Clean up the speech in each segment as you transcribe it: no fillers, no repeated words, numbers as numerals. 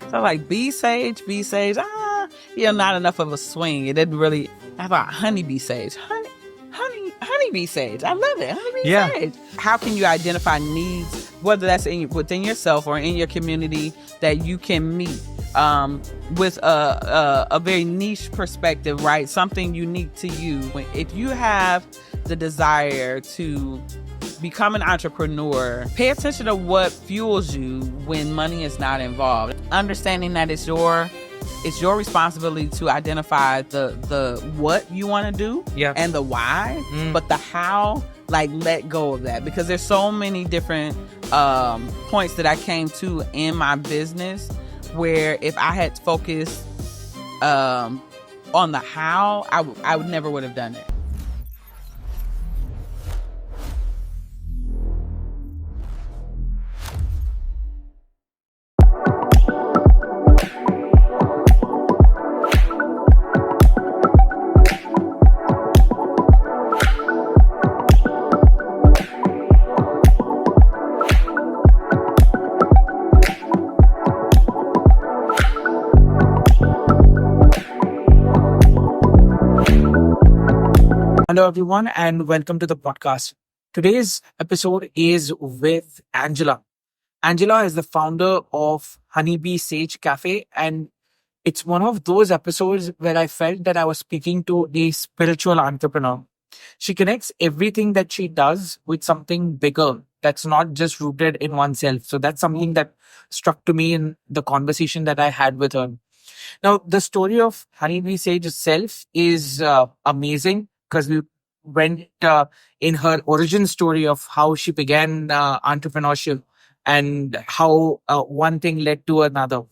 So like bee sage, not enough of a swing. It didn't really. How about honeybee sage? Honeybee sage. I love it. Honeybee sage. How can you identify needs, whether that's within yourself or in your community, that you can meet with a very niche perspective, right? Something unique to you. If you have the desire to become an entrepreneur, pay attention to what fuels you when money is not involved. Understanding that it's your responsibility to identify the what you want to do and the why, but the how, like, let go of that, because there's so many different points that I came to in my business where if I had focused on the how, I would never would have done it. Hello, everyone, and welcome to the podcast. Today's episode is with Angela. Angela is the founder of Honeybee Sage Café, and it's one of those episodes where I felt that I was speaking to a spiritual entrepreneur. She connects everything that she does with something bigger that's not just rooted in oneself. So that's something that struck to me in the conversation that I had with her. Now, the story of Honeybee Sage itself is amazing because we went in her origin story of how she began entrepreneurship and how one thing led to another.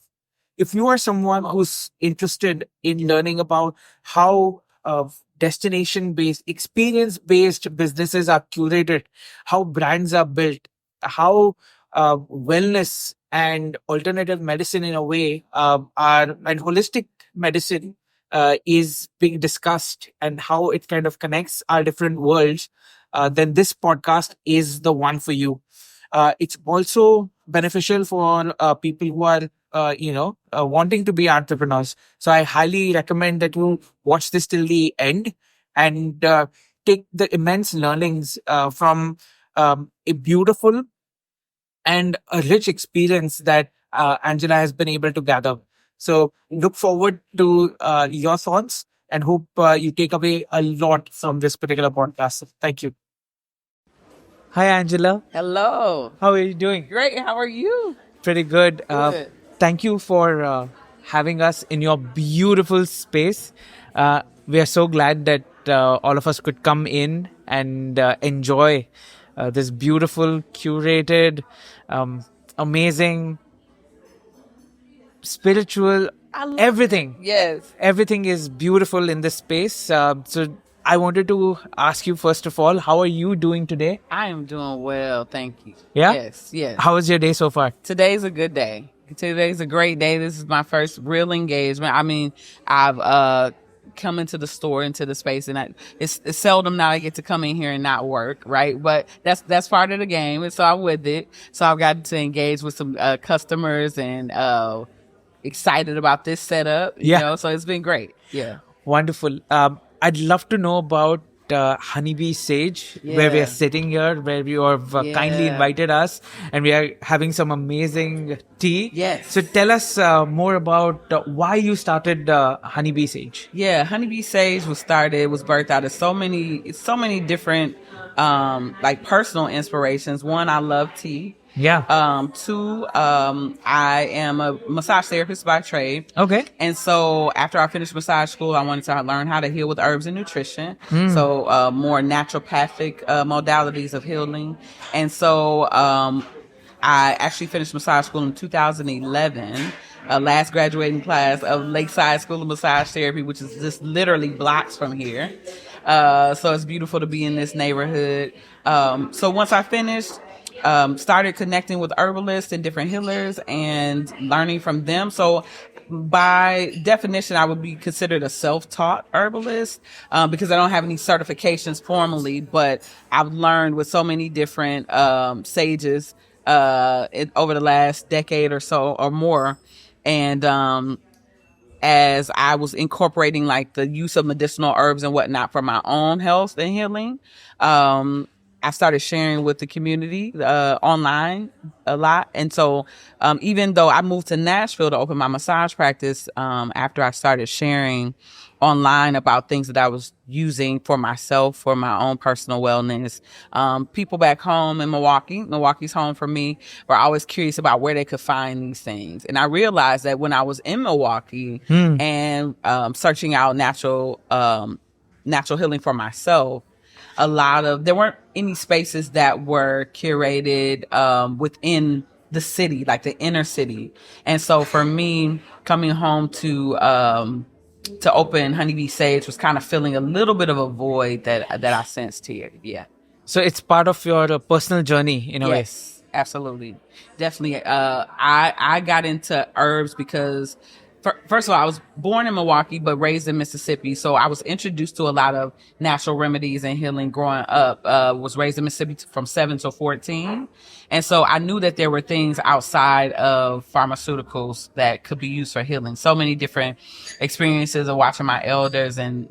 If you are someone who's interested in learning about how destination-based, experience-based businesses are curated, how brands are built, how wellness and alternative medicine in a way and holistic medicine is being discussed and how it kind of connects our different worlds, then this podcast is the one for you. It's also beneficial for people who are, wanting to be entrepreneurs. So I highly recommend that you watch this till the end and take the immense learnings from a beautiful and a rich experience that Angela has been able to gather. So look forward to your thoughts and hope you take away a lot from this particular podcast. Thank you. Hi, Angela. Hello. How are you doing? Great. How are you? Pretty good. Good. Thank you for having us in your beautiful space. We are so glad that all of us could come in and enjoy this beautiful, curated, amazing, spiritual, everything. Yes. Everything is beautiful in this space. So I wanted to ask you, first of all, how are you doing today? I am doing well, thank you. Yeah? Yes. How was your day so far? Today's a good day. Today's a great day. This is my first real engagement. I mean, I've come into the store, into the space, and it's seldom now I get to come in here and not work, right? But that's part of the game, and so I'm with it. So I've got to engage with some customers and excited about this setup. You know, so it's been great. Yeah. Wonderful. I'd love to know about Honeybee Sage, where we are sitting here, where you have kindly invited us, and we are having some amazing tea. Yes. So tell us more about why you started Honeybee Sage. Yeah, Honeybee Sage was birthed out of so many different like personal inspirations. One, I love tea. Yeah. Two, I am a massage therapist by trade. Okay. And so after I finished massage school, I wanted to learn how to heal with herbs and nutrition. So, more naturopathic, modalities of healing. And so, I actually finished massage school in 2011. Last graduating class of Lakeside School of Massage Therapy, which is just literally blocks from here. So it's beautiful to be in this neighborhood. So once I finished, started connecting with herbalists and different healers and learning from them. So by definition, I would be considered a self-taught herbalist because I don't have any certifications formally, but I've learned with so many different sages over the last decade or so or more. And as I was incorporating like the use of medicinal herbs and whatnot for my own health and healing, I started sharing with the community online a lot. And so even though I moved to Nashville to open my massage practice, after I started sharing online about things that I was using for myself, for my own personal wellness, people back home in Milwaukee's home for me, were always curious about where they could find these things. And I realized that when I was in Milwaukee and searching out natural healing for myself, there weren't any spaces that were curated within the city, like the inner city. And so for me, coming home to open Honeybee Sage was kind of filling a little bit of a void that I sensed here. Yeah. So it's part of your personal journey in a way. Yes, absolutely. Definitely. I got into herbs because first of all, I was born in Milwaukee, but raised in Mississippi. So I was introduced to a lot of natural remedies and healing growing up. Was raised in Mississippi from 7 to 14. And so I knew that there were things outside of pharmaceuticals that could be used for healing. So many different experiences of watching my elders and,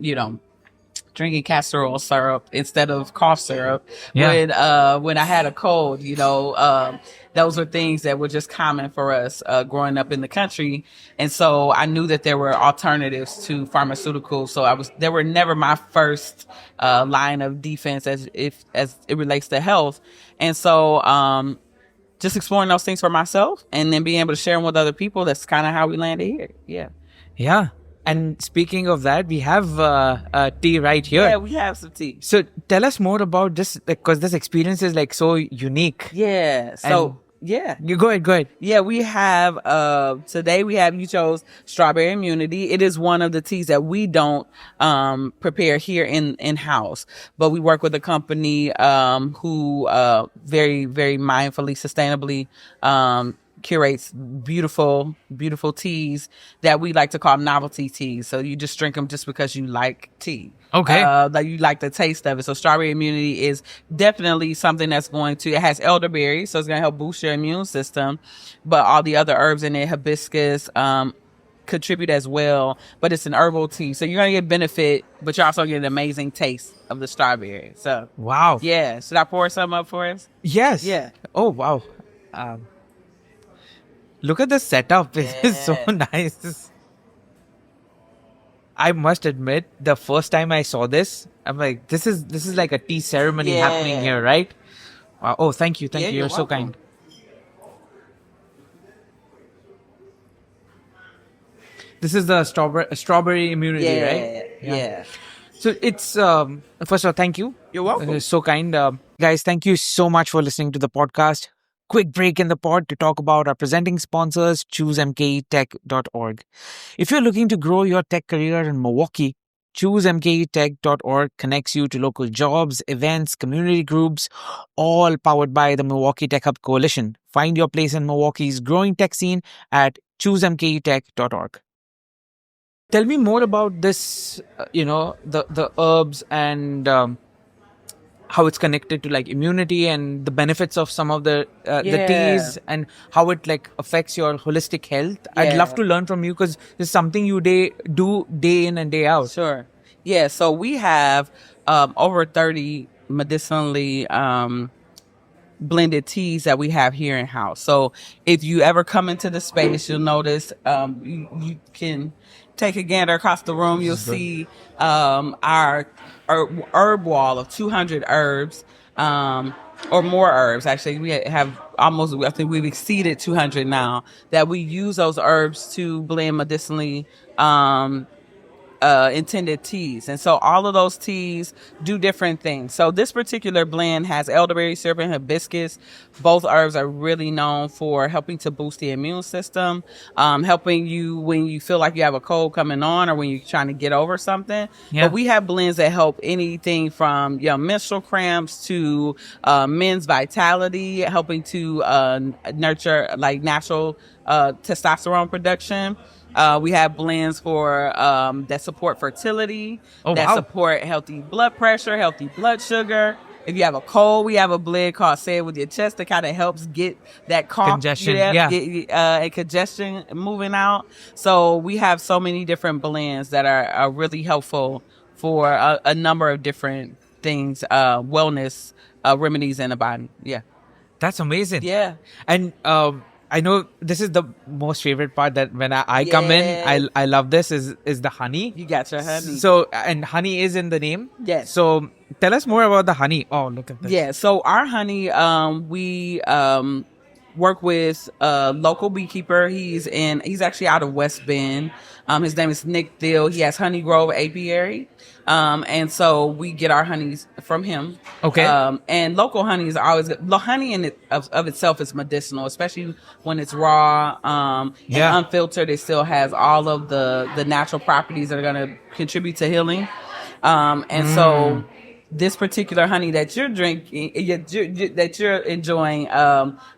drinking castor oil syrup instead of cough syrup when I had a cold, those were things that were just common for us growing up in the country. And so I knew that there were alternatives to pharmaceuticals. So they were never my first line of defense as it relates to health. And so just exploring those things for myself and then being able to share them with other people, that's kind of how we landed here. Yeah. Yeah. And speaking of that, we have tea right here. Yeah, we have some tea. So tell us more about this, because this experience is like so unique. Yeah. So yeah, you go ahead. Yeah, we have today you chose strawberry immunity. It is one of the teas that we don't prepare here in house, but we work with a company who very, very mindfully, sustainably curates beautiful teas that we like to call novelty teas. So you just drink them just because you like tea. Okay. Like you like the taste of it. So strawberry immunity is definitely something that's it has elderberry, so it's going to help boost your immune system. But all the other herbs in it, hibiscus, contribute as well. But it's an herbal tea. So you're going to get benefit, but you're also getting an amazing taste of the strawberry. So, wow. Yeah. Should I pour some up for us? Yes. Yeah. Oh, wow. Look at the setup. This is so nice. I must admit, the first time I saw this, I'm like, this is like a tea ceremony happening here, right? Wow. Oh, thank you. You're so kind. This is the strawberry immunity, right? Yeah. So it's first of all, thank you. You're welcome. So kind. Guys, thank you so much for listening to the podcast. Quick break in the pod to talk about our presenting sponsors, choosemketech.org. If you're looking to grow your tech career in Milwaukee, choosemketech.org connects you to local jobs, events, community groups, all powered by the Milwaukee Tech Hub Coalition. Find your place in Milwaukee's growing tech scene at choosemketech.org. Tell me more about this, the herbs and how it's connected to like immunity and the benefits of some of the teas and how it like affects your holistic health. I'd love to learn from you because it's something you do day in and day out. Sure. Yeah. So we have over 30 medicinally blended teas that we have here in house. So if you ever come into the space, you'll notice you can take a gander across the room. You'll see our herb wall of 200 herbs or more herbs. Actually, we have I think we've exceeded 200 now, that we use those herbs to blend medicinally intended teas. And so all of those teas do different things. So this particular blend has elderberry syrup and hibiscus. Both herbs are really known for helping to boost the immune system, helping you when you feel like you have a cold coming on or when you're trying to get over something. But we have blends that help anything from menstrual cramps to men's vitality, helping to nurture like natural testosterone production. We have blends for that support fertility, support healthy blood pressure, healthy blood sugar. If you have a cold, we have a blend called Say It With Your Chest that kind of helps get that cough, Congestion, get and congestion moving out. So we have so many different blends that are really helpful for a number of different things, wellness remedies in the body. Yeah. That's amazing. Yeah. And I know this is the most favorite part, that when I come in, I love this is the honey. You got your honey. So, and honey is in the name. Yes. So tell us more about the honey. Oh, look at this. Yeah. So our honey, we work with a local beekeeper. He's actually out of West Bend. His name is Nick Thiel. He has Honey Grove Apiary. And so we get our honeys from him. Okay. And local honey is always good. Honey in it of itself is medicinal, especially when it's raw, and unfiltered. It still has all of the natural properties that are going to contribute to healing. So this particular honey that you're drinking, that you're enjoying,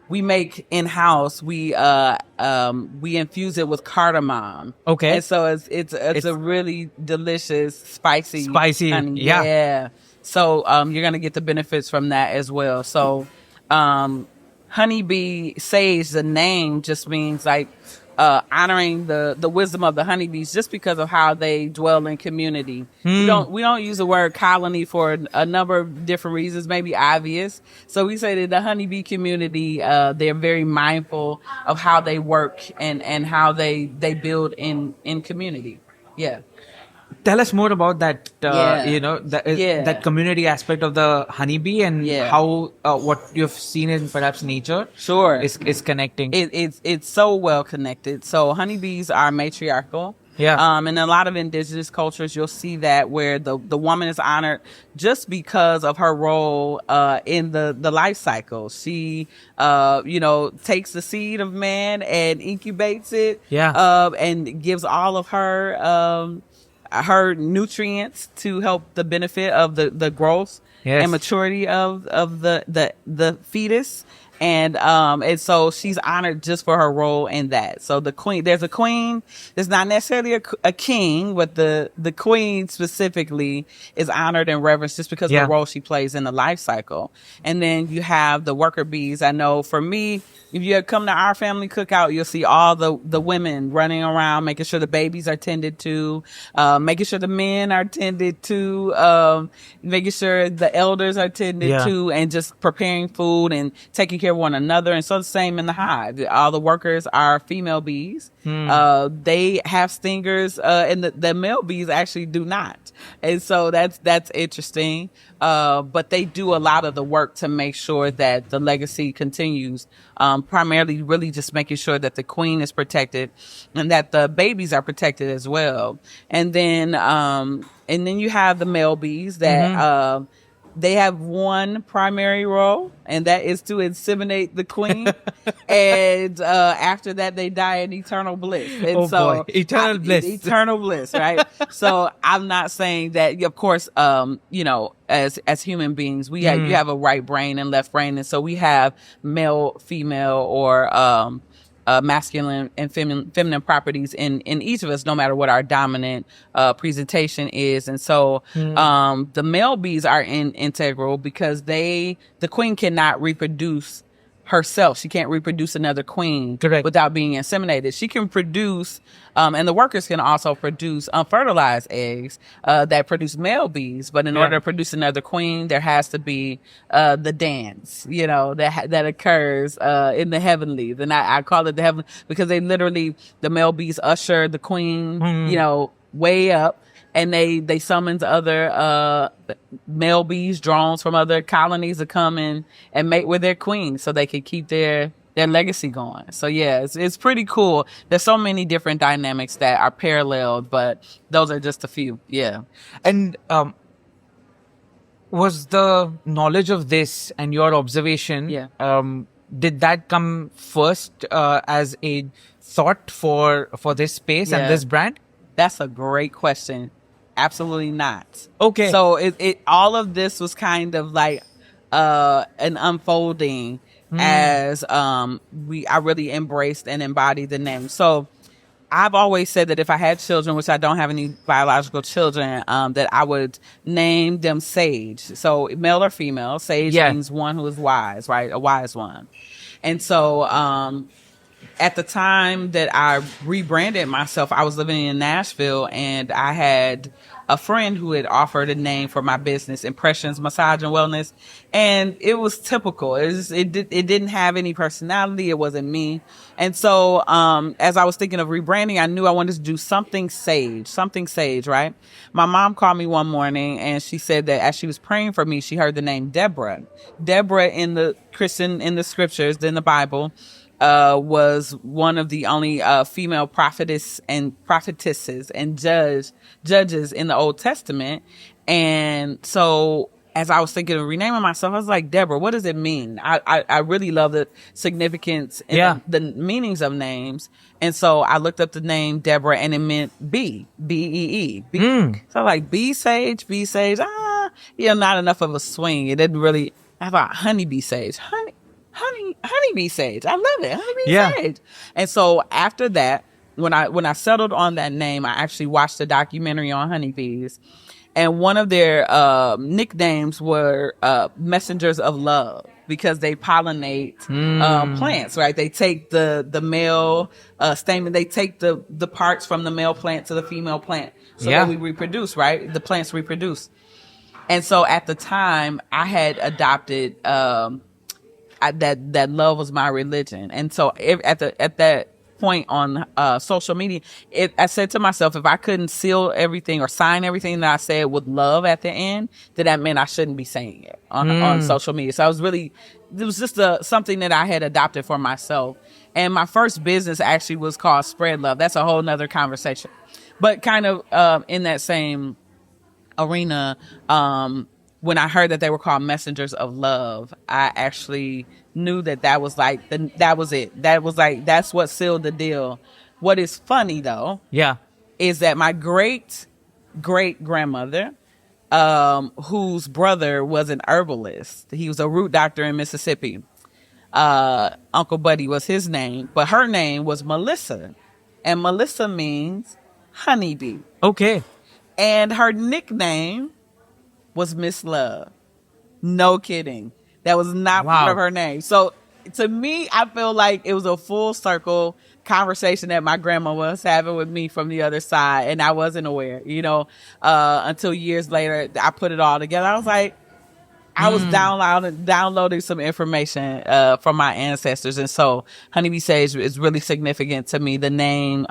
we make in house. We infuse it with cardamom. Okay. And so it's a really delicious, spicy honey. Yeah. Yeah. So you're gonna get the benefits from that as well. So Honeybee Sage, the name just means like honoring the wisdom of the honeybees, just because of how they dwell in community. We don't use the word colony for a number of different reasons, maybe obvious. So we say that the honeybee community, they're very mindful of how they work and how they build in community. Yeah. Tell us more about that, that community aspect of the honeybee, and how what you've seen in perhaps nature is connecting. It's so well connected. So honeybees are matriarchal. Yeah. In a lot of indigenous cultures, you'll see that where the woman is honored just because of her role in the life cycle. She takes the seed of man and incubates it. Yeah. And gives all of her nutrients to help the benefit of the growth and maturity of the fetus. And so she's honored just for her role in that. So there's a queen. There's not necessarily a king, but the queen specifically is honored and reverenced just because of the role she plays in the life cycle. And then you have the worker bees. I know for me, if you come to our family cookout, you'll see all the women running around, making sure the babies are tended to, making sure the men are tended to, making sure the elders are tended to, and just preparing food and taking care of one another. And so the same in the hive. All the workers are female bees. They have stingers, and the male bees actually do not. And so that's interesting. But they do a lot of the work to make sure that the legacy continues. Primarily really just making sure that the queen is protected and that the babies are protected as well. And then you have the male bees that, they have one primary role, and that is to inseminate the queen. And after that, they die in eternal bliss. And eternal bliss. Eternal bliss, right? So I'm not saying that, of course, as human beings, you have a right brain and left brain. And so we have male, female, or masculine and feminine properties in each of us, no matter what our dominant presentation is. And so the male bees are integral because the queen cannot reproduce herself. She can't reproduce another queen without being inseminated. She can produce, and the workers can also produce unfertilized eggs that produce male bees. But in order to produce another queen, there has to be the dance, that occurs in the heavenlies. And I call it the heavenly because the male bees usher the queen, way up. And they summons other male bees, drones from other colonies to come in and mate with their queen so they can keep their legacy going. So it's pretty cool. There's so many different dynamics that are paralleled, but those are just a few. Yeah. And was the knowledge of this and your observation, did that come first as a thought for this space and this brand? That's a great question. Absolutely not. Okay. So it all of this was kind of like an unfolding as I really embraced and embodied the name. So I've always said that if I had children, which I don't have any biological children, that I would name them Sage. So male or female, Sage means one who is wise, right? A wise one. And so, at the time that I rebranded myself, I was living in Nashville, and I had a friend who had offered a name for my business, Impressions Massage and Wellness, and it was typical. It didn't have any personality. It wasn't me. And so, as I was thinking of rebranding, I knew I wanted to do something sage, right? My mom called me one morning, and she said that as she was praying for me, she heard the name Deborah. Deborah in the scriptures, in the Bible, was one of the only female prophetesses and judges in the Old Testament. And so as I was thinking of renaming myself, I was like, Deborah, what does it mean? I really love the significance and the meanings of names. And so I looked up the name Deborah, and it meant bee, B-E-E. So like bee sage, not enough of a swing. It didn't really, I thought honeybee sage, Honeybee Sage. I love it. Honeybee Sage. And so after that, when I settled on that name, I actually watched a documentary on honeybees, and one of their nicknames were messengers of love, because they pollinate plants, right? They take the male stamen, they take the parts from the male plant to the female plant, so that we reproduce, right? The plants reproduce. And so at the time, I had adopted that love was my religion. And so at that point on social media, I said to myself, if I couldn't seal everything or sign everything that I said with love at the end, then that meant I shouldn't be saying it on social media. So it was just something that I had adopted for myself. And my first business actually was called Spread Love. That's a whole nother conversation. But kind of in that same arena, when I heard that they were called Messengers of Love, I actually knew that was like, that was it. That was like, that's what sealed the deal. What is funny though, is that my great grandmother, whose brother was an herbalist, he was a root doctor in Mississippi. Uncle Buddy was his name, but her name was Melissa, and Melissa means honeybee. Okay. And her nickname was Miss Love. No kidding. That was not part of her name. So to me, I feel like it was a full circle conversation that my grandma was having with me from the other side, and I wasn't aware, until years later, I put it all together. I was like, I was downloading some information from my ancestors, and so Honeybee Sage is really significant to me. The name,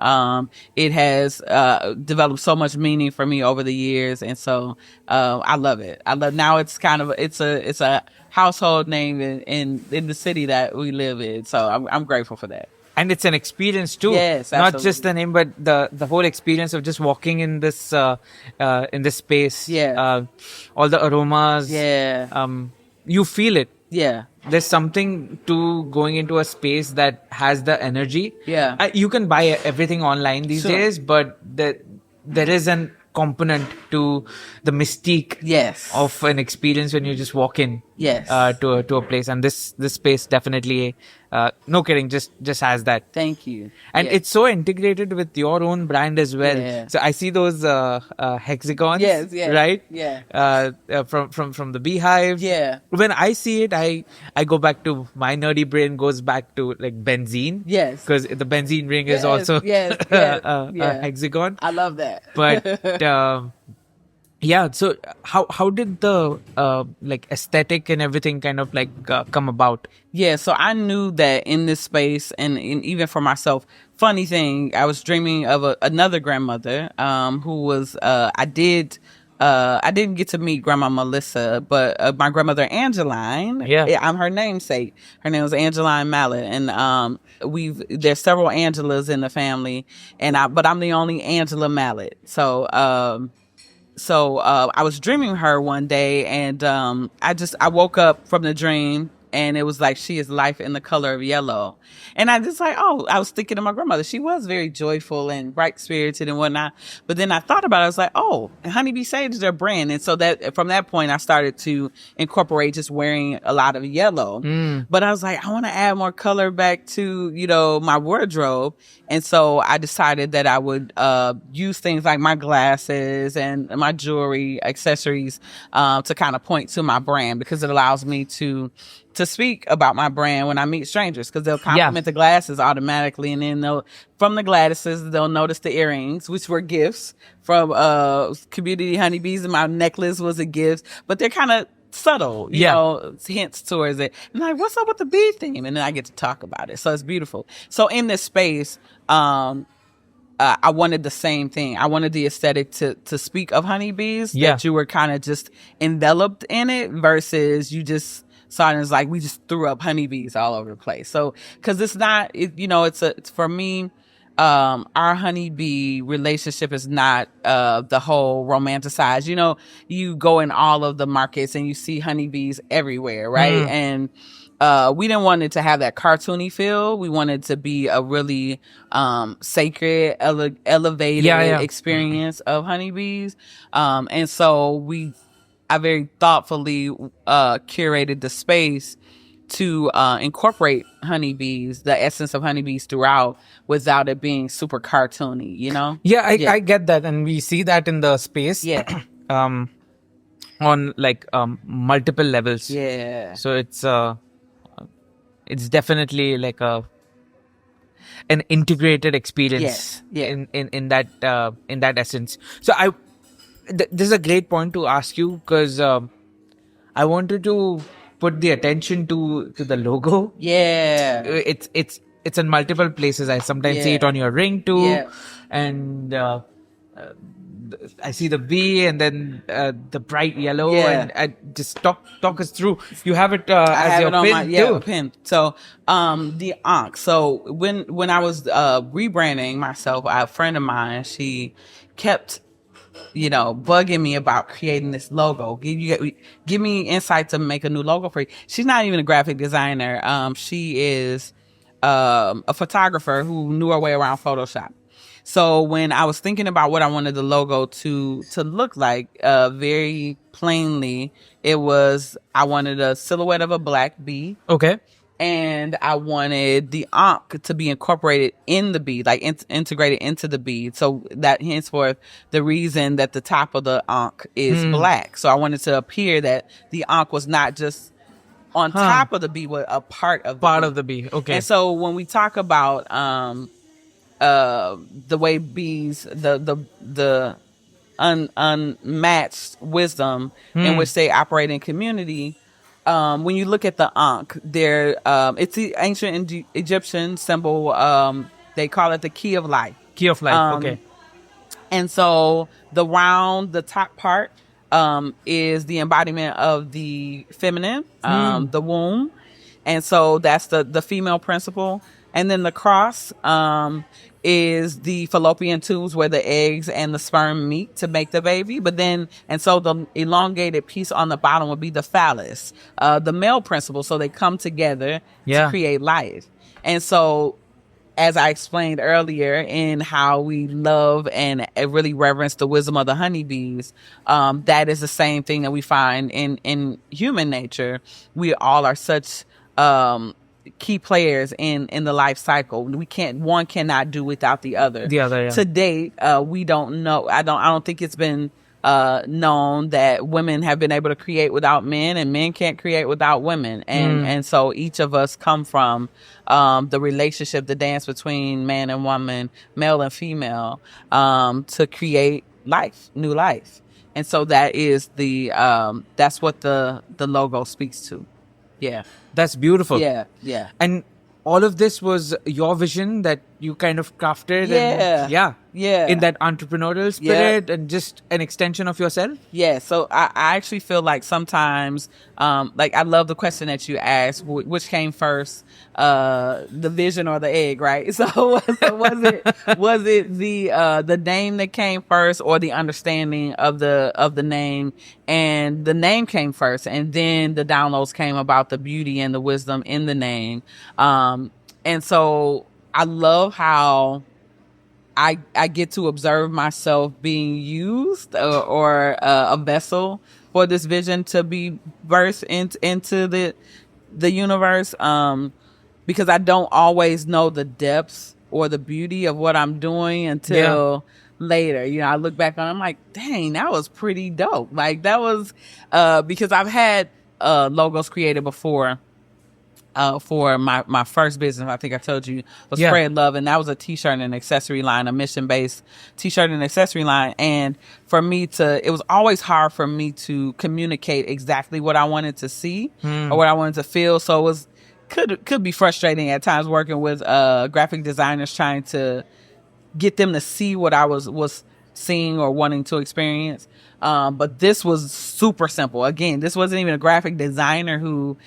it has developed so much meaning for me over the years, and so I love it. Now it's kind of it's a household name in the city that we live in. So I'm grateful for that. And it's an experience too. Yes, absolutely. Not just the name, but the whole experience of just walking in this space. Yeah. All the aromas. Yeah. You feel it. Yeah. There's something to going into a space that has the energy. Yeah. You can buy everything online these days, but there is an component to the mystique of an experience when you just walk in to a place, and this space definitely no kidding just has that. Thank you. And it's so integrated with your own brand as well. So I see those hexagons, right? From the beehive. When I see it, I go back to my nerdy brain, goes back to like benzene, because the benzene ring is also a hexagon. I love that. But so how did the like aesthetic and everything kind of like come about? So I knew that in this space, and even for myself, funny thing, I was dreaming of another grandmother who was I didn't get to meet Grandma Melissa, but my grandmother Angeline, I'm her namesake. Her name was Angeline Mallet, and there's several Angelas in the family, but I'm the only Angela Mallet. So I was dreaming her one day, and I woke up from the dream, and it was like, she is life in the color of yellow. And I just like, I was thinking of my grandmother. She was very joyful and bright spirited and whatnot. But then I thought about it. I was like, Honeybee Sage is their brand. And so that from that point, I started to incorporate just wearing a lot of yellow. But I was like, I want to add more color back to, my wardrobe. And so I decided that I would use things like my glasses and my jewelry, accessories, to kind of point to my brand, because it allows me to speak about my brand when I meet strangers, because they'll compliment the glasses automatically. And then from the glasses, they'll notice the earrings, which were gifts from Community Honeybees, and my necklace was a gift, but they're kind of subtle, hints towards it. And like, what's up with the bee theme? And then I get to talk about it. So it's beautiful. So in this space, I wanted the same thing. I wanted the aesthetic to speak of honeybees, that you were kind of just enveloped in it, versus you just saw it as like, we just threw up honeybees all over the place. So, cause it's not, it's for me, our honeybee relationship is not the whole romanticized. You go in all of the markets and you see honeybees everywhere, right? And we didn't want it to have that cartoony feel. We wanted it to be a really sacred, elevated experience of honeybees. And so I very thoughtfully curated the space to incorporate honeybees, the essence of honeybees throughout, without it being super cartoony, I get that, and we see that in the space on like multiple levels. So it's definitely like an integrated experience in that essence. So this is a great point to ask you, because I wanted to put the attention to the logo. It's in multiple places. I sometimes see it on your ring too, and I see the bee, and then the bright yellow. And I just talk us through. You have it as your pin too. Pin. So the Ankh. So when I was rebranding myself, a friend of mine, she kept bugging me about creating this logo. Give me insight to make a new logo for you. She's not even a graphic designer. She is a photographer who knew her way around Photoshop. So when I was thinking about what I wanted the logo to look like, very plainly, I wanted a silhouette of a black bee. Okay. And I wanted the Ankh to be incorporated in the bee, like integrated into the bee. So that henceforth, the reason that the top of the Ankh is black. So I wanted to appear that the Ankh was not just on top of the bee, but a part of the bee. Okay. And so when we talk about the way bees, the unmatched wisdom in which they operate in community, when you look at the Ankh, it's the ancient Egyptian symbol. They call it the key of life. Key of life. Okay. And so the top part is the embodiment of the feminine, the womb. And so that's the female principle. And then the cross is the fallopian tubes where the eggs and the sperm meet to make the baby. And so the elongated piece on the bottom would be the phallus, the male principle. So they come together to create life. And so, as I explained earlier, in how we love and really reverence the wisdom of the honeybees, that is the same thing that we find in human nature. We all are such key players in the life cycle. One cannot do without the other. To date, we don't know. I don't think it's been known that women have been able to create without men, and men can't create without women. And so each of us come from the relationship, the dance between man and woman, male and female, to create life, new life. And so that is that's what the logo speaks to. Yeah. That's beautiful. Yeah. And all of this was your vision, that you kind of crafted Yeah. in that entrepreneurial spirit and just an extension of yourself. Yeah, so I actually feel like sometimes, like I love the question that you asked, which came first, the vision or the egg, right? So was it the name that came first, or the understanding of the name? And the name came first, and then the downloads came about the beauty and the wisdom in the name. And so I love how I get to observe myself being used, or a vessel for this vision to be birthed into the universe. Because I don't always know the depths or the beauty of what I'm doing until later. You know, I look back on it, I'm like, dang, that was pretty dope. Like that was because I've had logos created before. For my first business, I think I told you, was Spread Love, and that was a t-shirt and accessory line, a mission-based t-shirt and accessory line. And for me it was always hard for me to communicate exactly what I wanted to see or what I wanted to feel. So it was could be frustrating at times working with graphic designers, trying to get them to see what I was seeing or wanting to experience. But this was super simple. Again, this wasn't even a graphic designer who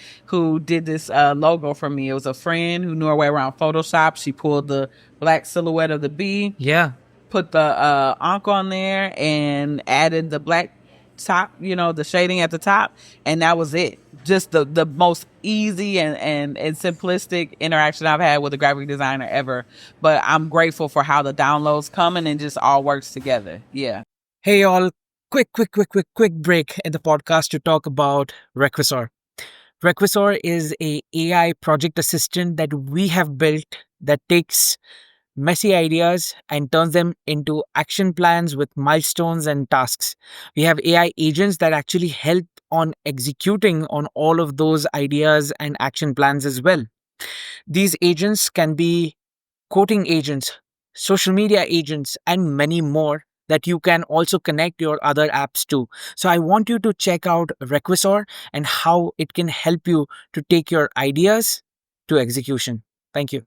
did this logo for me. It was a friend who knew her way around Photoshop. She pulled the black silhouette of the bee. Yeah. Put the Ankh on there and added the black top, the shading at the top. And that was it. Just the most easy and simplistic interaction I've had with a graphic designer ever. But I'm grateful for how the downloads come and it just all works together. Yeah. Hey, all. Quick break in the podcast to talk about Requisite. Requisite is a AI project assistant that we have built that takes messy ideas and turns them into action plans with milestones and tasks. We have AI agents that actually help on executing on all of those ideas and action plans as well. These agents can be quoting agents, social media agents, and many more that you can also connect your other apps to. So I want you to check out Requisite and how it can help you to take your ideas to execution. Thank you.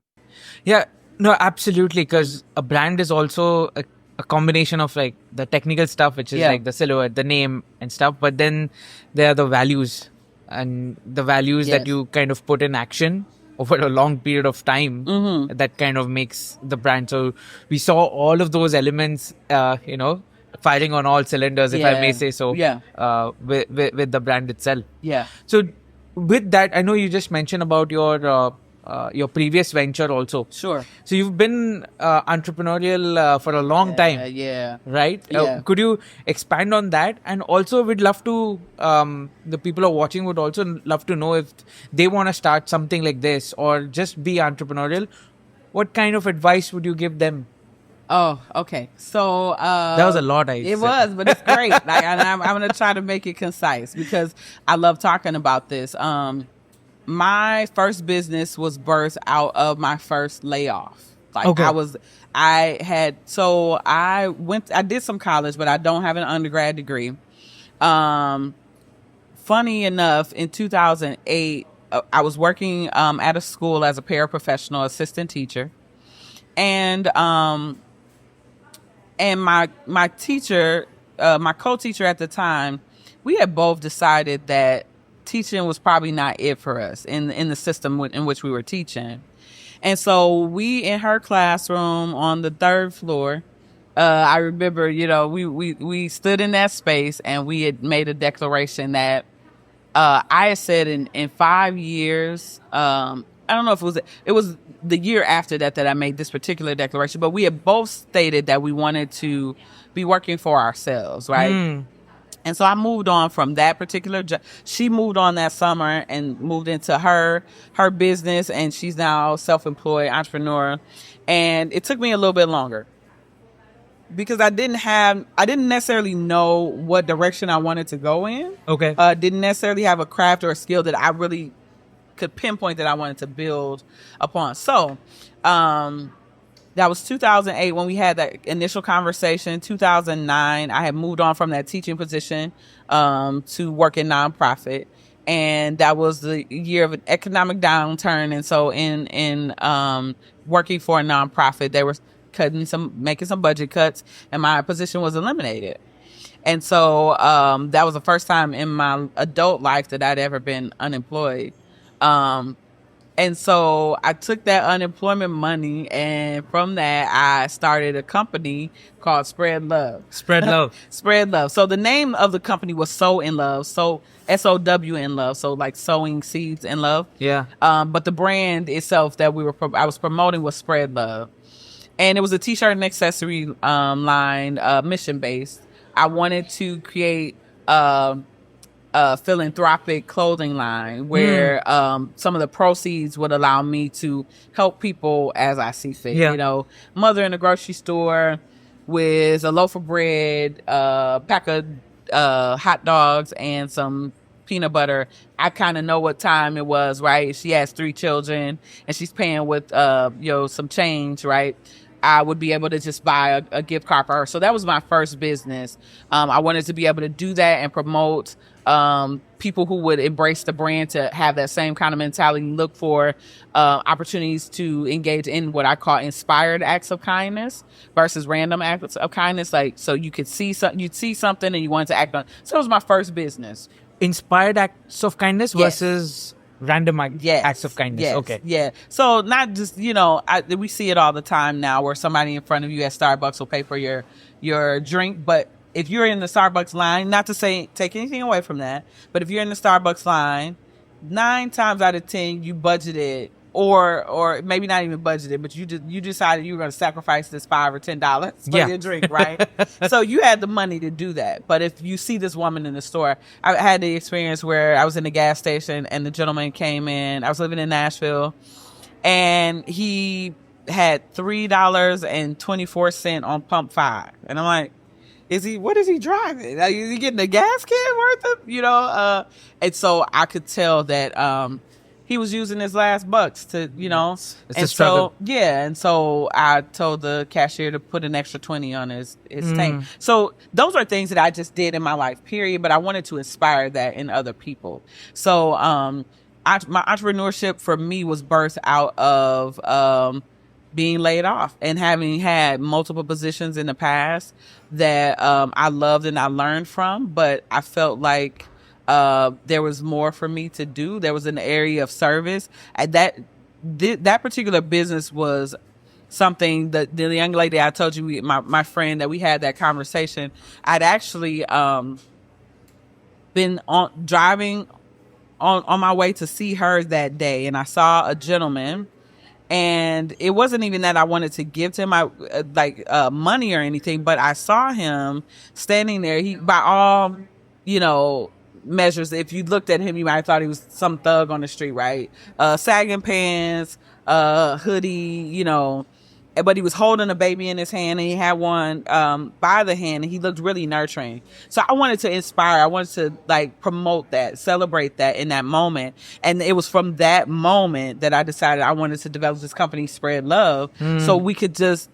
Yeah, no, absolutely. Because a brand is also a combination of like the technical stuff, which is like the silhouette, the name and stuff. But then there are the values and the values that you kind of put in action over a long period of time that kind of makes the brand. So we saw all of those elements, firing on all cylinders, if I may say so, with the brand itself. Yeah. So with that, I know you just mentioned about your previous venture also. Sure. So you've been entrepreneurial for a long time. Yeah. Right? Yeah. Could you expand on that? And also we'd love to, the people who are watching would also love to know if they want to start something like this or just be entrepreneurial. What kind of advice would you give them? Oh, okay. So that was a lot. It was, but it's great. I'm going to try to make it concise because I love talking about this. My first business was birthed out of my first layoff. I did some college, but I don't have an undergrad degree. Funny enough, in 2008, I was working at a school as a paraprofessional assistant teacher. And my teacher, my co-teacher at the time, we had both decided that teaching was probably not it for us in the system in which we were teaching. And so we, in her classroom on the third floor, I remember, we stood in that space and we had made a declaration that I had said in 5 years, I don't know if it was the year after that I made this particular declaration, but we had both stated that we wanted to be working for ourselves, right? And so I moved on from that particular job. She moved on that summer and moved into her business, and she's now self-employed entrepreneur. And it took me a little bit longer because I didn't necessarily know what direction I wanted to go in. Okay. Didn't necessarily have a craft or a skill that I really could pinpoint that I wanted to build upon. So, that was 2008 when we had that initial conversation. 2009, I had moved on from that teaching position to work in nonprofit. and that was the year of an economic downturn. And so in working for a nonprofit, they were making some budget cuts, and my position was eliminated. And so that was the first time in my adult life that I'd ever been unemployed. And so I took that unemployment money, and from that, I started a company called Spread Love. Spread Love. Spread Love. So the name of the company was Sow in Love. So SOW in Love. So like sowing seeds in love. Yeah. But the brand itself that I was promoting was Spread Love. And it was a t-shirt and accessory line, mission based. I wanted to create a philanthropic clothing line where some of the proceeds would allow me to help people as I see fit. Yeah. You know, mother in a grocery store with a loaf of bread, pack of hot dogs, and some peanut butter. I kind of know what time it was, right? She has 3 children and she's paying with some change, right? I would be able to just buy a gift card for her. So that was my first business. I wanted to be able to do that and promote people who would embrace the brand, to have that same kind of mentality, look for opportunities to engage in what I call inspired acts of kindness versus random acts of kindness. Like, so you could you'd see something and you wanted to act on. So it was my first business. Inspired acts of kindness versus random Yes. acts of kindness. Yes. Okay. Yeah. So not just, we see it all the time now where somebody in front of you at Starbucks will pay for your drink. But if you're in the Starbucks line, not to say take anything away from that, but if you're in the Starbucks line, 9 times out of 10 you budgeted, or maybe not even budgeted, but you decided you were going to sacrifice this $5 or $10 for your drink, right? So you had the money to do that. But if you see this woman in the store, I had the experience where I was in the gas station and the gentleman came in. I was living in Nashville, and he had $3.24 on pump 5, and I'm like, what is he driving? Is he getting a gas can worth of, and so I could tell that, he was using his last bucks to, It's and a struggle. so, and so I told the cashier to put an extra 20 on his tank. So those are things that I just did in my life, period. But I wanted to inspire that in other people. So, my entrepreneurship for me was birthed out of, being laid off and having had multiple positions in the past that I loved and I learned from, but I felt like there was more for me to do. There was an area of service. That particular business was something that the young lady I told you, my friend, that we had that conversation. I'd actually been driving on my way to see her that day, and I saw a gentleman. And it wasn't even that I wanted to give to him money or anything, but I saw him standing there. He, by all, measures, if you looked at him, you might have thought he was some thug on the street, right? Sagging pants, hoodie, but he was holding a baby in his hand, and he had one by the hand, and he looked really nurturing. So I wanted to inspire. I wanted to promote that, celebrate that in that moment. And it was from that moment that I decided I wanted to develop this company, Spread Love, so we could just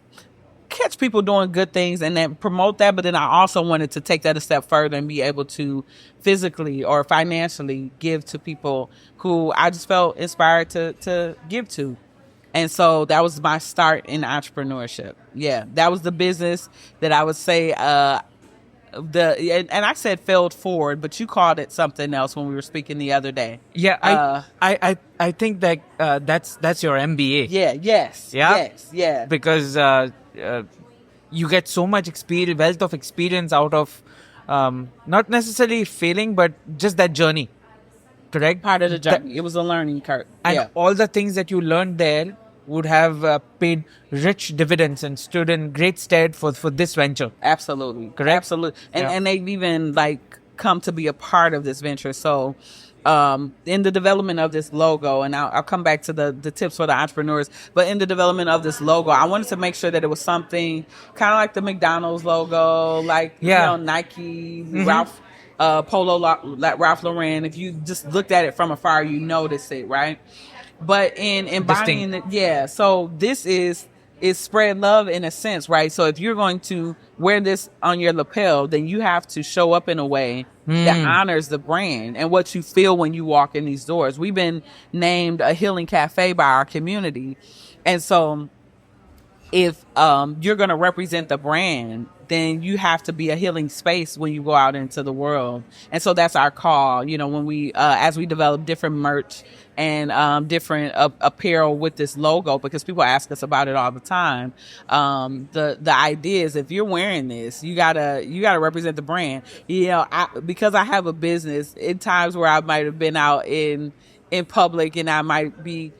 catch people doing good things and then promote that. But then I also wanted to take that a step further and be able to physically or financially give to people who I just felt inspired to give to. And so that was my start in entrepreneurship. Yeah, that was the business that I would say, and I said failed forward, but you called it something else when we were speaking the other day. Yeah, I think that that's your MBA. Yeah, yes, yeah, yes, yeah. Because you get so much wealth of experience out of not necessarily failing, but just that journey. Correct? Part of the journey. It was a learning curve. And all the things that you learned there would have paid rich dividends and stood in great stead for this venture. Absolutely. Correct? Absolutely. And they've even come to be a part of this venture. So in the development of this logo, and I'll come back to the tips for the entrepreneurs, but in the development of this logo, I wanted to make sure that it was something kind of like the McDonald's logo, Nike, Ralph, Polo, Ralph Lauren. If you just looked at it from afar, you notice it, right? But in embodying it, so this is is spread love in a sense, right? So if you're going to wear this on your lapel, then you have to show up in a way that honors the brand and what you feel when you walk in these doors. We've been named a healing cafe by our community. And so if you're going to represent the brand, then you have to be a healing space when you go out into the world. And so that's our call, when we, as we develop different merch and different apparel with this logo, because people ask us about it all the time. The idea is, if you're wearing this, you gotta represent the brand. Because I have a business, in times where I might have been out in public and I might be,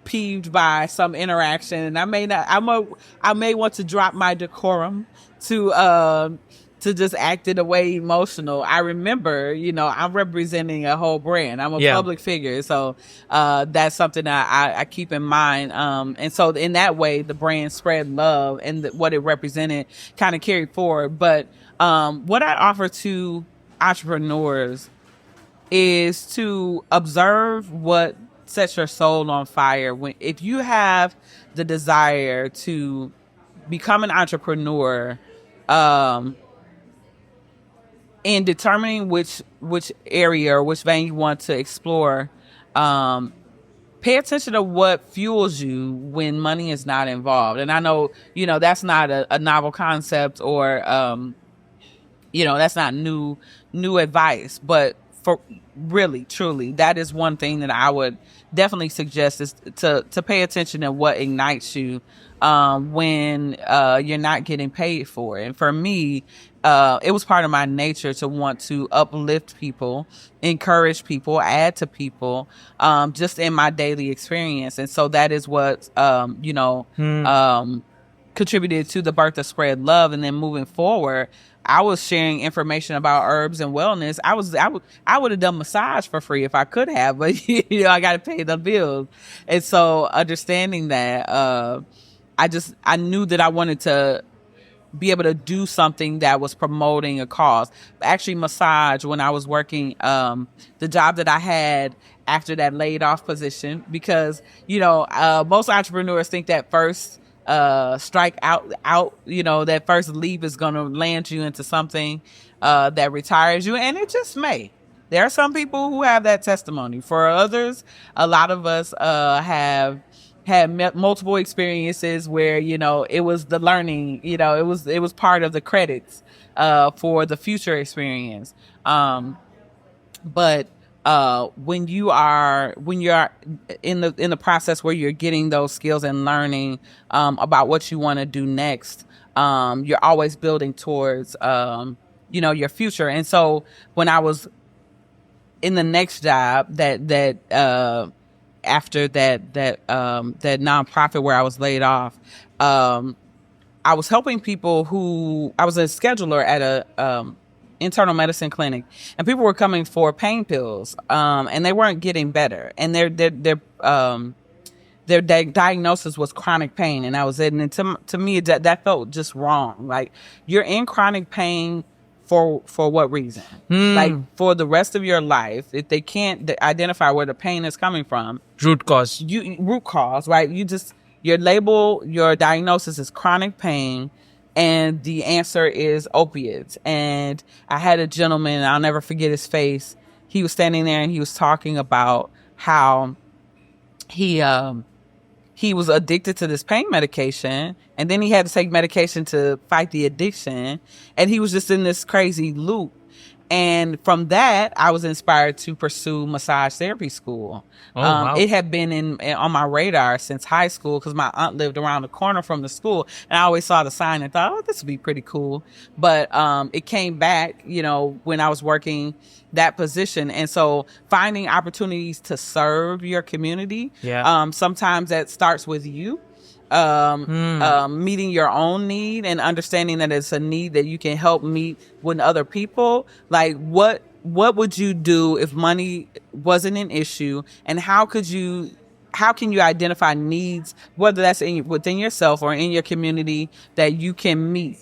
peeved by some interaction, and I may want to drop my decorum to just act in a way emotional. I remember, I'm representing a whole brand. I'm a public figure, so that's something that I keep in mind. And so in that way, the brand spread love, and what it represented kind of carried forward. But what I offer to entrepreneurs is to observe what sets your soul on fire. If you have the desire to become an entrepreneur, in determining which area or which vein you want to explore, pay attention to what fuels you when money is not involved. And I know, that's not a novel concept, or that's not new advice, but for really, truly, that is one thing that I would definitely suggest, is to pay attention to what ignites you when you're not getting paid for it. And for me, it was part of my nature to want to uplift people, encourage people, add to people, just in my daily experience. And so that is what, contributed to the birth of Spread Love. And then moving forward, I was sharing information about herbs and wellness. I would have done massage for free if I could have, but I got to pay the bills. And so understanding that, I knew that I wanted to be able to do something that was promoting a cause. Actually, massage, when I was working, the job that I had after that laid off position, because, most entrepreneurs think that first strike out, that first leap is going to land you into something that retires you. And it just may. There are some people who have that testimony. For others, a lot of us have had multiple experiences where, it was the learning, it was part of the credits for the future experience. But when you're in the process where you're getting those skills and learning about what you want to do next, you're always building towards your future. And so when I was in the next job that after that nonprofit where I was laid off, I was helping people I was a scheduler at a internal medicine clinic, and people were coming for pain pills, and they weren't getting better, and their diagnosis was chronic pain. And I was in, and to me that felt just wrong. Like, you're in chronic pain for what reason? Like, for the rest of your life, if they can't identify where the pain is coming from, root cause, right? Your diagnosis is chronic pain, and the answer is opiates. And I had a gentleman, I'll never forget his face. He was standing there and he was talking about how he was addicted to this pain medication, and then he had to take medication to fight the addiction. And he was just in this crazy loop. And from that, I was inspired to pursue massage therapy school. Wow. It had been on my radar since high school, because my aunt lived around the corner from the school, and I always saw the sign and thought, oh, this would be pretty cool. But it came back, when I was working that position. And so finding opportunities to serve your community, sometimes that starts with you. Meeting your own need and understanding that it's a need that you can help meet with other people. Like, what would you do if money wasn't an issue, and how can you identify needs, whether that's within yourself or in your community, that you can meet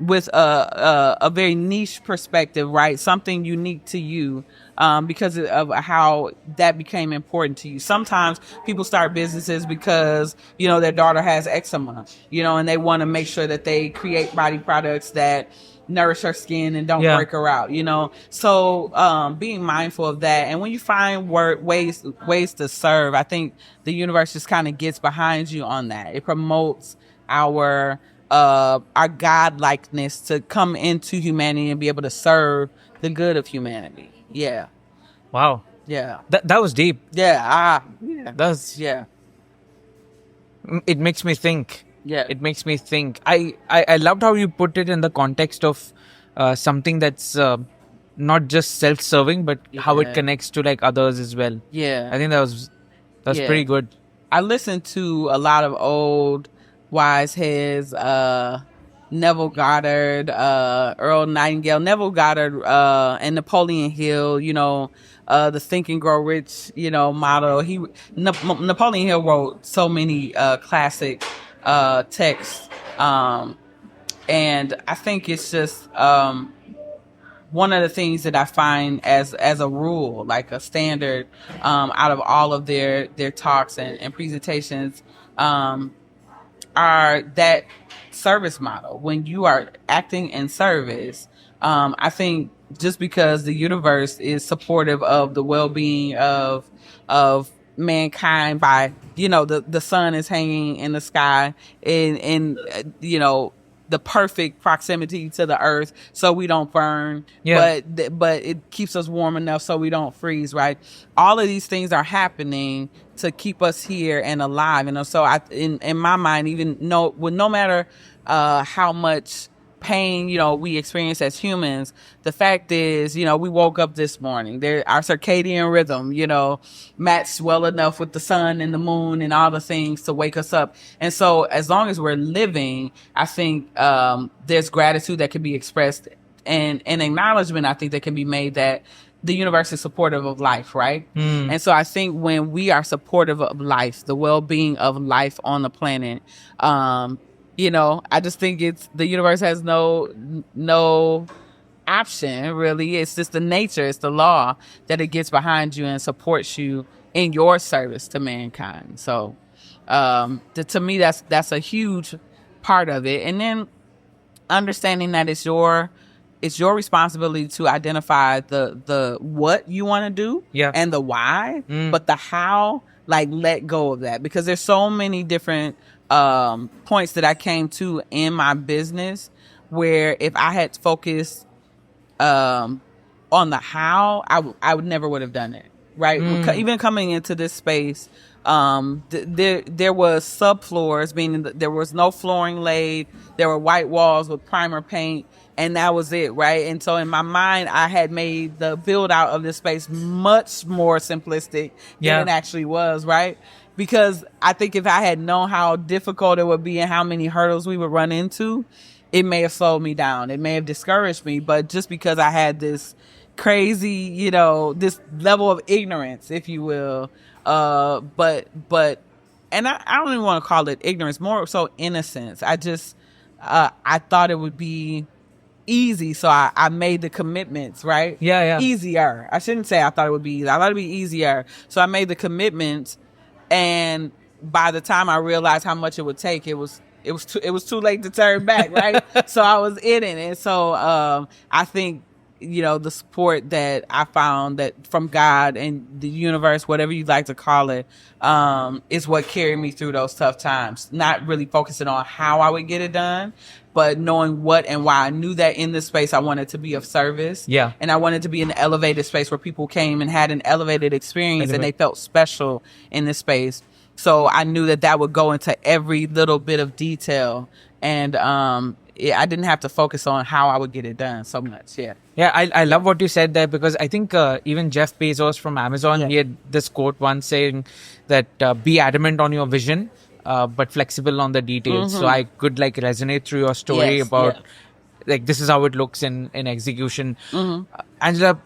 with a very niche perspective, right? Something unique to you, because of how that became important to you. Sometimes people start businesses because, their daughter has eczema, and they want to make sure that they create body products that nourish her skin and don't break her out, So being mindful of that. And when you find ways to serve, I think the universe just kind of gets behind you on that. It promotes our godlikeness to come into humanity and be able to serve the good of humanity. Yeah. Wow. Yeah. That was deep. Yeah. That's yeah. It makes me think. Yeah. It makes me think. I loved how you put it in the context of something that's not just self-serving, but how it connects to like others as well. Yeah. I think that's pretty good. I listened to a lot of old wise heads, Neville Goddard, Earl Nightingale, Neville Goddard, and Napoleon Hill, the Think and Grow Rich, model. Napoleon Hill wrote so many classic texts, and I think it's just one of the things that I find as a rule, like a standard, out of all of their talks and presentations, are that service model. When you are acting in service, I think just because the universe is supportive of the well-being of mankind by, the sun is hanging in the sky in the perfect proximity to the earth so we don't burn, but it keeps us warm enough so we don't freeze, right? All of these things are happening to keep us here and alive. So in my mind, even no matter how much pain, we experience as humans, the fact is, we woke up this morning. Our circadian rhythm, matched well enough with the sun and the moon and all the things to wake us up. And so as long as we're living, I think there's gratitude that can be expressed and acknowledgement, I think, that can be made that the universe is supportive of life, right? And so I think when we are supportive of life, the well-being of life on the planet, I just think the universe has no option, really. It's just the nature, it's the law that it gets behind you and supports you in your service to mankind. So to me, that's a huge part of it. And then understanding that it's your responsibility to identify the what you want to do and the why, but the how, like, let go of that, because there's so many different points that I came to in my business where if I had focused on the how, I would never would have done it, right? Even coming into this space, there was subfloors, meaning that there was no flooring laid. There were white walls with primer paint, and that was it, right? And so in my mind, I had made the build out of this space much more simplistic than it actually was, right? Because I think if I had known how difficult it would be and how many hurdles we would run into, it may have slowed me down. It may have discouraged me. But just because I had this crazy, this level of ignorance, if you will, but and I don't even want to call it ignorance, more so innocence. I just, I thought it would be easy, so I made the commitments, right? Easier. I shouldn't say I thought it would be easy. I thought it would be easier. So I made the commitments. And by the time I realized how much it would take, it was too late to turn back, right? So I was in it. And so I think, the support that I found that from God and the universe, whatever you'd like to call it, is what carried me through those tough times. Not really focusing on how I would get it done, but knowing what and why. I knew that in this space I wanted to be of service. And I wanted to be in an elevated space where people came and had an elevated experience and they felt special in this space. So I knew that would go into every little bit of detail. And I didn't have to focus on how I would get it done so much. I love what you said there, because I think even Jeff Bezos from Amazon, he had this quote once saying that be adamant on your vision, but flexible on the details. So I could resonate through your story about this is how it looks in execution. Angela,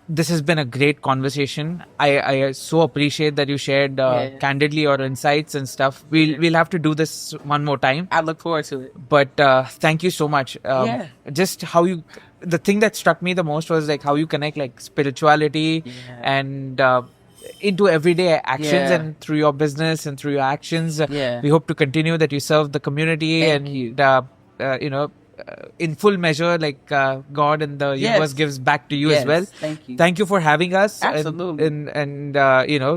this has been a great conversation. I so appreciate that you shared candidly your insights and stuff. We'll have to do this one more time. I look forward to it. But thank you so much. Just how the thing that struck me the most was like how you connect like spirituality and into everyday actions and through your business and through your actions. We hope to continue that you serve the community in full measure, like God and the universe gives back to you as well. Thank you. Thank you for having us. Absolutely. And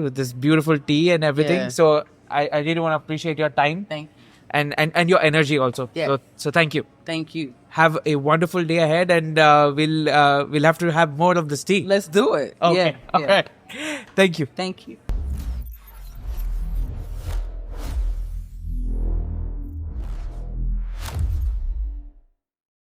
with this beautiful tea and everything. So I really want to appreciate your time. Thank you. And your energy also. Yeah. So thank you. Thank you. Have a wonderful day ahead, and we'll have to have more of this tea. Let's do it. Okay. All right. Thank you. Thank you.